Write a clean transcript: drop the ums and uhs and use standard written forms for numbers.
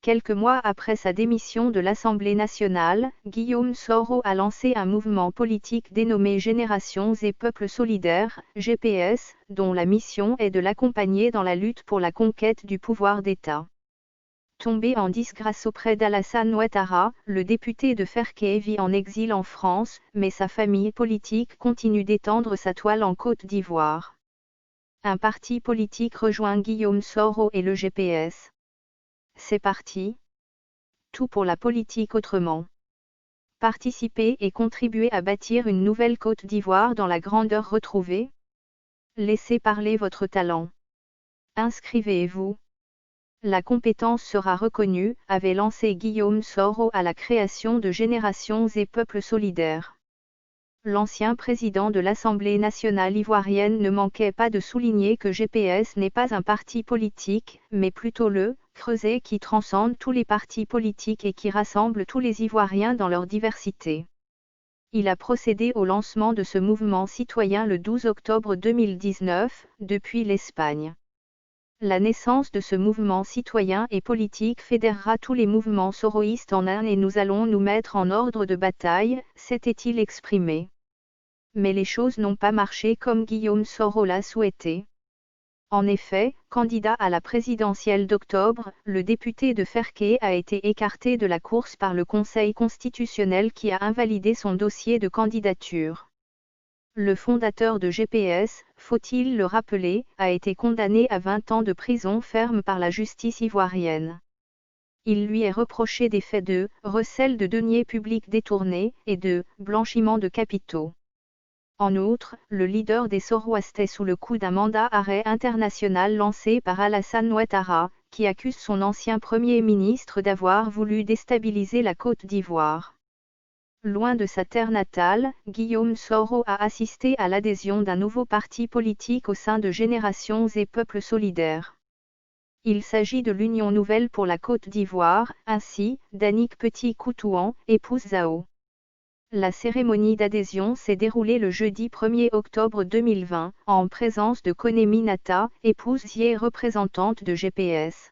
Quelques mois après sa démission de l'Assemblée nationale, Guillaume Soro a lancé un mouvement politique dénommé Générations et Peuples Solidaires, GPS, dont la mission est de l'accompagner dans la lutte pour la conquête du pouvoir d'État. Tombé en disgrâce auprès d'Alassane Ouattara, le député de Ferkey vit en exil en France, mais sa famille politique continue d'étendre sa toile en Côte d'Ivoire. Un parti politique rejoint Guillaume Soro et le GPS. C'est parti. Tout pour la politique autrement. Participer et contribuer à bâtir une nouvelle Côte d'Ivoire dans la grandeur retrouvée. Laissez parler votre talent. Inscrivez-vous. La compétence sera reconnue, avait lancé Guillaume Soro à la création de Générations et Peuples Solidaires. L'ancien président de l'Assemblée nationale ivoirienne ne manquait pas de souligner que GPS n'est pas un parti politique, mais plutôt le creuset qui transcende tous les partis politiques et qui rassemble tous les Ivoiriens dans leur diversité. Il a procédé au lancement de ce mouvement citoyen le 12 octobre 2019, depuis l'Espagne. La naissance de ce mouvement citoyen et politique fédérera tous les mouvements soroïstes en un et nous allons nous mettre en ordre de bataille, s'était-il exprimé. Mais les choses n'ont pas marché comme Guillaume Soro l'a souhaité. En effet, candidat à la présidentielle d'octobre, le député de Ferkey a été écarté de la course par le Conseil constitutionnel qui a invalidé son dossier de candidature. Le fondateur de GPS, faut-il le rappeler, a été condamné à 20 ans de prison ferme par la justice ivoirienne. Il lui est reproché des faits de recel de deniers publics détournés et de blanchiment de capitaux. En outre, le leader des Soroistes est sous le coup d'un mandat arrêt international lancé par Alassane Ouattara, qui accuse son ancien Premier ministre d'avoir voulu déstabiliser la Côte d'Ivoire. Loin de sa terre natale, Guillaume Soro a assisté à l'adhésion d'un nouveau parti politique au sein de Générations et Peuples Solidaires. Il s'agit de l'Union Nouvelle pour la Côte d'Ivoire, ainsi, d'Annick Petit-Coutouan, épouse Zao. La cérémonie d'adhésion s'est déroulée le jeudi 1er octobre 2020, en présence de Koné Minata, épouse et représentante de GPS.